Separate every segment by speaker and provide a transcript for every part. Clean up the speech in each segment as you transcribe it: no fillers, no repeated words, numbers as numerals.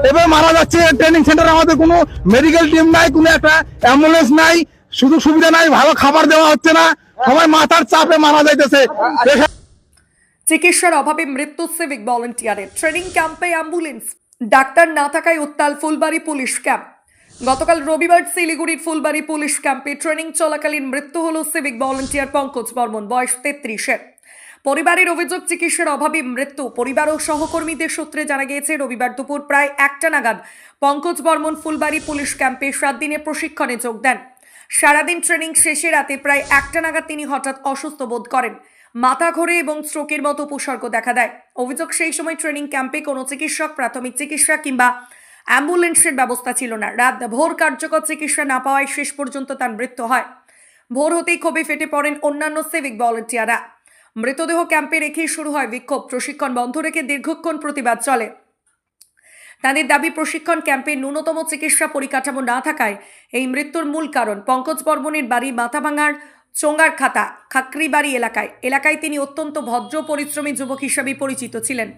Speaker 1: এবার মারা যাচ্ছে, ট্রেনিং সেন্টারে আমাদের কোনো মেডিকেল টিম নাই, কোনো একটা অ্যাম্বুলেন্স নাই, শুধু সুবিধা নাই, ভালো খাবার দেওয়া হচ্ছে না, সবাই মাথার চাপে মারা যাইতেছে।
Speaker 2: চিকিৎসার অভাবে মৃত্যু সিভিক ভলেন্টিয়ারের। ট্রেনিং ক্যাম্পে অ্যাম্বুলেন্স, ডাক্তার না থাকায় উত্তাল ফুলবাড়ী পুলিশ ক্যাম্প। গতকাল রবিবার শিলিগুড়ির ফুলবাড়ী পুলিশ ক্যাম্পে ট্রেনিং চলাকালীন মৃত্যু হল সিভিক ভলেন্টিয়ার পঙ্কজ বর্মন, বয়স 33-এর। পরিবারের অভিযোগ, চিকিৎসার অভাবে মৃত্যু। পরিবার ও সহকর্মীদের সূত্রে জানা গিয়েছে, রবিবার দুপুর প্রায় 1টা নাগাদ পঙ্কজ বর্মন ফুলবাড়ী পুলিশ ক্যাম্পে 7 দিনের প্রশিক্ষণে যোগ দেন। সারাদিন ট্রেনিং শেষে রাতে প্রায় 1টা নাগাদ তিনি হঠাৎ অসুস্থ বোধ করেন। মাথা ঘোরে এবং স্ট্রোকের মতো উপসর্গ দেখা দেয়। অভিযোগ, সেই সময় ট্রেনিং ক্যাম্পে কোনো চিকিৎসক, প্রাথমিক চিকিৎসা কিংবা অ্যাম্বুলেন্সের ব্যবস্থা ছিল না। রাত ভোর কার্যকর চিকিৎসা না পাওয়ায় শেষ পর্যন্ত তার মৃত্যু হয়। ভোর হতেই ক্ষোভে ফেটে পড়েন অন্যান্য সিভিক ভলেন্টিয়াররা। মৃতদেহ ক্যাম্পে রেখেই শুরু হয় বিক্ষোভ। প্রশিক্ষণ বন্ধ রেখে দীর্ঘক্ষণ প্রতিবাদ চলে। তাদের দাবি, প্রশিক্ষণ ক্যাম্পে ন্যূনতম চিকিৎসা পরিকাঠামো না থাকায় এই মৃত্যুর মূল কারণ। পঙ্কজ বর্মনের বাড়ি মাথাভাঙার চোঙ্গার খাতা খাকরিবাড়ি এলাকায় তিনি অত্যন্ত ভদ্র পরিশ্রমী যুবক হিসাবে পরিচিত ছিলেন।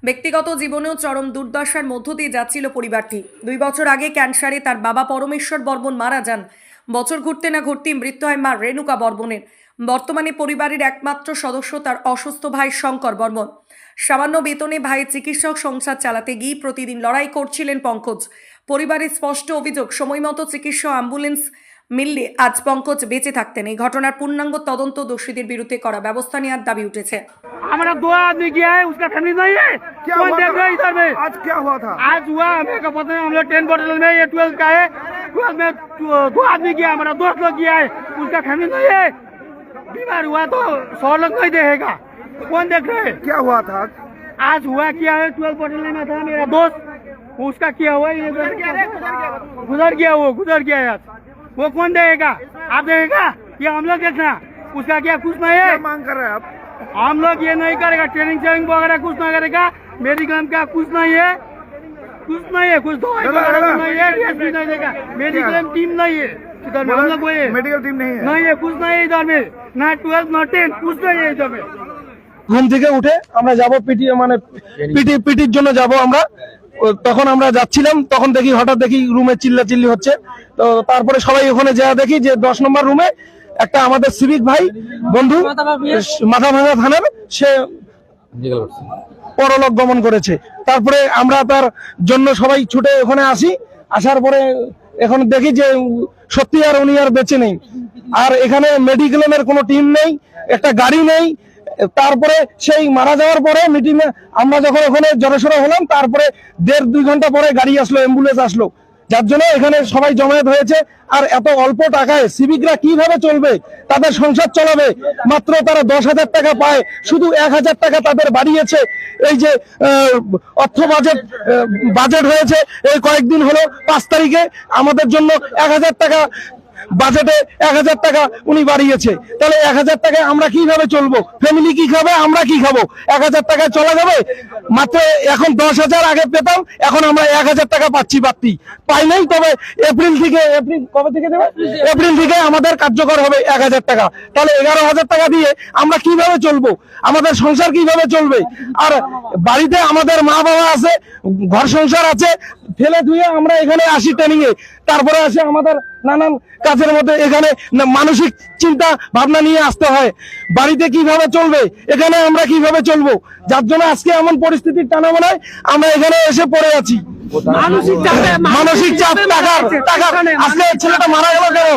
Speaker 2: ব্যক্তিগত জীবনেও চরম দুর্দশার মধ্য দিয়ে যাচ্ছিল পরিবারটি। 2 বছর আগে ক্যান্সারে তার বাবা পরমেশ্বর বর্মন মারা যান। বছর ঘুরতে না ঘুরতেই মৃত্যু হয় মা রেণুকা বর্মনের। বর্তমানে পরিবারের একমাত্র সদস্য তার অসুস্থ ভাই শঙ্কর বর্মন। সামান্য বেতনে ভাইয়ের চিকিৎসক সংসার চালাতে গিয়ে প্রতিদিন লড়াই করছিলেন পঙ্কজ। পরিবারের স্পষ্ট অভিযোগ, সময়মতো চিকিৎসা অ্যাম্বুলেন্স মিললে আজ পঙ্কজ বেঁচে থাকতেন। এই ঘটনার পূর্ণাঙ্গ তদন্ত, দোষীদের বিরুদ্ধে করা ব্যবস্থা নেওয়ার দাবি উঠেছে।
Speaker 3: हमारा 2 आदमी गया है, उसका फैमिली नहीं है। कौन देख रहा है इधर में?
Speaker 1: आज क्या हुआ था?
Speaker 3: आज हुआ हमें का पता नहीं। हम लोग 10 बॉटल में, ये 12 का है। 12 में 2 आदमी गया, हमारा दोस्त लोग गया है, उसका फैमिली नहीं है। बीमार हुआ तो 100 लोग नहीं देगा। कौन देख रहे हैं?
Speaker 1: क्या हुआ था?
Speaker 3: आज हुआ क्या है, 12 बॉटल में था मेरा दोस्त, उसका किया हुआ ये गुजर गया आज। वो कौन देगा? आप देगा या हम लोग देखना? उसका क्या कुछ नहीं है।
Speaker 1: मांग कर रहे हैं आप?
Speaker 3: हम लोग ये नहीं करेगा, ट्रेनिंग वगैरह कुछ नहीं करेगा, मेडिकल का कुछ नहीं है, कुछ दवाई वगैरह नहीं है, ड्रेस भी नहीं देगा, मेडिकल टीम नहीं है इधर में। हम लोग
Speaker 1: मेडिकल टीम नहीं
Speaker 3: है, कुछ नहीं है इधर में, ना 12 ना 10 कुछ नहीं है इधर में।
Speaker 1: ঘুম থেকে উঠে আমরা যাব পিটি, মানে পিটির জন্য যাব আমরা। তখন আমরা যাচ্ছিলাম, তখন হঠাৎ দেখি রুমে চিল্লাচিল্লি হচ্ছে। তো তারপরে সবাই ওখানে যা দেখি যে 10 নম্বর রুমে একটা আমাদের সিভিক ভাই বন্ধু মাথাভাঙা থানার, সে পরলোক গমন করেছে। তারপরে আমরা তার জন্য সবাই ছুটে ওখানে আসি। আসার পরে এখন দেখি যে সত্যি আর উনি আর বেঁচে নেই। আর এখানে মেডিক্লেমের কোনো টিম নেই, একটা গাড়ি নেই। তারপরে সেই মারা যাওয়ার পরে মিটিং এ আমরা যখন ওখানে জড়সড় হলাম, তারপরে 1.5-2 ঘন্টা পরে গাড়ি আসলো, অ্যাম্বুলেন্স আসলো, যার জন্য এখানে সবাই জমায়েত হয়েছে। আর এত অল্প টাকায় সিভিকরা কিভাবে চলবে, তাদের সংসার চলাবে? মাত্র তারা 10,000 টাকা পায়, শুধু 1,000 টাকা তাদের বাড়িয়েছে। এই যে অর্থ বাজেট হয়েছে এই কয়েকদিন হলো, 5 তারিখে আমাদের জন্য 1,000 টাকা বাজেটে 1,000 টাকা উনি বাড়িয়েছে। তাহলে 1,000 টাকায় আমরা কিভাবে চলবো? ফ্যামিলি কি খাবে, আমরা কি খাবো? 1,000 টাকায় চলা যাবে? মাত্র এখন 10,000 আগে পেতাম, এখন আমরা 1,000 টাকা পাচ্ছি, পাই নাই। তবে এপ্রিল কবে থেকে দেবে? এপ্রিল থেকে আমাদের কার্যকর হবে 1,000 টাকা। তাহলে 11,000 টাকা দিয়ে আমরা কিভাবে চলবো? আমাদের সংসার কিভাবে চলবে? আর বাড়িতে আমাদের মা বাবা আছে, ঘর সংসার আছে, ফেলে ধুয়ে আমরা এখানে আসি ট্রেনিং এ। তারপরে আসে আমাদের নানান কাজের মধ্যে এখানে মানসিক চিন্তা ভাবনা নিয়ে আসতে হয়। বাড়িতে কিভাবে চলবে, এখানে আমরা কিভাবে চলবো? যার জন্য আজকে এমন পরিস্থিতির টানাবানায় আমরা এখানে এসে পড়ে আছি। মানসিক চাপ, টাকার আজকে ছেলেটা মারা গেল কেন?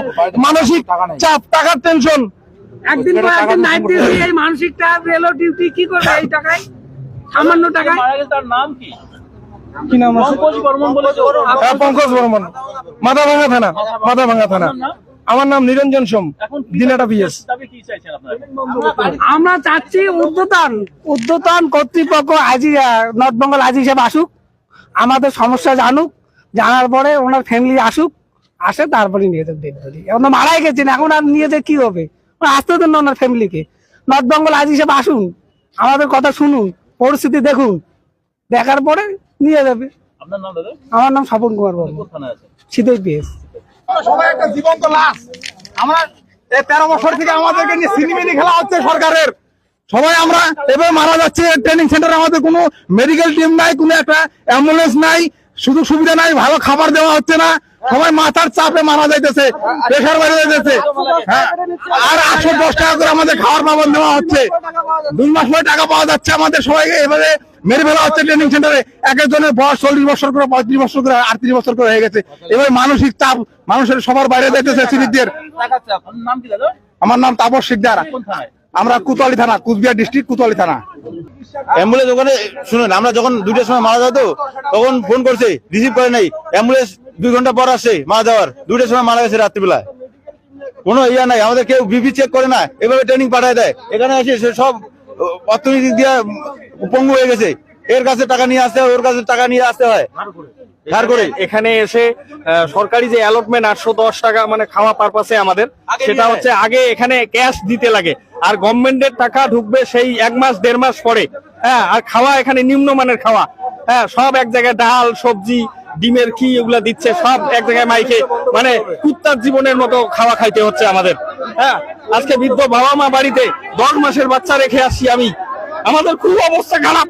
Speaker 1: মানসিক চাপ, টাকার টেনশন।
Speaker 4: একদিন পর একদিন নাইট ডিউটি, এই মানসিক চাপ, রেলো ডিউটি কি করবে এই টাকায়? সামান্য টাকায়।
Speaker 3: তার নাম কি?
Speaker 1: কি নাম আছে? পঙ্কজ বর্মন, মাথাভাঙা থানা। আমার নাম নিরঞ্জন সোম, দিনাটা পিএস।
Speaker 4: আমরা চাচ্ছি উর্ধ্বতন কর্তৃপক্ষ নর্থ বেঙ্গল আইজি সাহেব আসুক, আমাদের সমস্যা জানুক, জানার পরে ওনার ফ্যামিলি আসে, তারপরে নিয়ে যাবে ডেড বডি। এখন মারাই গেছেন, এখন আর নিয়ে যে কি হবে? আসতে দেন না ওনার ফ্যামিলিকে। নর্থ বেঙ্গল আইজি সাহেব আসুন, আমাদের কথা শুনুন, পরিস্থিতি দেখুন, দেখার পরে নিয়ে যাবে। আমার নাম স্বপন কুমার বর্মন, শীতল পিএস।
Speaker 1: সবাই একটা জীবন্ত লাশ। আমরা এই 13 বছর থেকে আমাদেরকে নিয়ে সিনেমিনি খেলা হচ্ছে সরকারের। সবাই আমরা এবার মারা যাচ্ছে। ট্রেনিং সেন্টারে আমাদের কোনো মেডিকেল টিম নাই, কোনো একটা অ্যাম্বুলেন্স নাই, শুধু সুবিধা নাই, ভালো খাবার দেওয়া হচ্ছে না, সবাই মাথার চাপে মারা যাইতেছে, প্রেশার বেড়ে যাইতেছে। হ্যাঁ, আর 810 টাকা করে আমাদের খাওয়ার পাবন দেওয়া হচ্ছে, 2 মাস পরে টাকা পাওয়া যাচ্ছে আমাদের সবাইকে এভাবে মেরে ফেলা হচ্ছে ট্রেনিং সেন্টারে। এক একজনের বয়স 40 বছর করে, 35 বছর করে, 38 বছর করে হয়ে গেছে। এবার মানসিক চাপ মানুষের সবার বাইরে যাইতেছে সিভিকদের। আমার নাম তাপস শিকদার, আমরা কোতোয়ালি থানা, কুচবিহার ডিস্ট্রিক্ট কোতোয়ালি থানা।
Speaker 5: অ্যাম্বুলেন্স ওখানে শুনুন, আমরা যখন 2টার সময় মারা যেত তখন ফোন করছে, রিসিভ করে নাই। অ্যাম্বুলেন্স 2 ঘন্টা পর আসছে মারা যাওয়ার, 2টার সময় মারা গেছে রাত্রিবেলায়। কোনো ইয়া নাই, আমাদের কেউ বিপি চেক করে না, এভাবে ট্রেনিং পাঠায় দেয়। এখানে এসে সব অর্থনীতি দিয়ে পঙ্গু হয়ে গেছে, এর কাছে টাকা নিয়ে আসতে হয়, ওর কাছে টাকা নিয়ে আসতে হয় ধার করে।
Speaker 6: এখানে এসে সরকারি যে অ্যালটমেন্ট 810 টাকা মানে খাওয়া পারপাসে আমাদের, সেটা হচ্ছে আগে এখানে ক্যাশ দিতে লাগে, আর গভর্নমেন্টের টাকা ঢুকবে সেই 1 মাস 1.5 মাস পরে। হ্যাঁ, আর খাওয়া এখানে নিম্নমানের খাওয়া। হ্যাঁ, সব এক জায়গায় ডাল সবজি ডিমের কি এগুলা দিচ্ছে, সব এক জায়গায় মাইকে, মানে কুত্তার জীবনের মতো খাওয়া খাইতে হচ্ছে আমাদের। হ্যাঁ, আজকে বৃদ্ধ বাবা মা বাড়িতে 10 মাসের বাচ্চা রেখে আসছি আমি, আমাদের খুব অবস্থা খারাপ।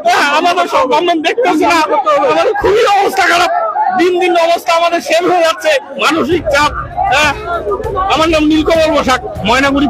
Speaker 6: হ্যাঁ, আমাদের সব গভর্নমেন্ট দেখতেছে না, আমাদের খুবই অবস্থা খারাপ। দিন দিন অবস্থা আমাদের শেষ হয়ে যাচ্ছে, মানসিক চাপ। হ্যাঁ, আমার নাম নীলকমল বসাক, ময়নাগুড়ি।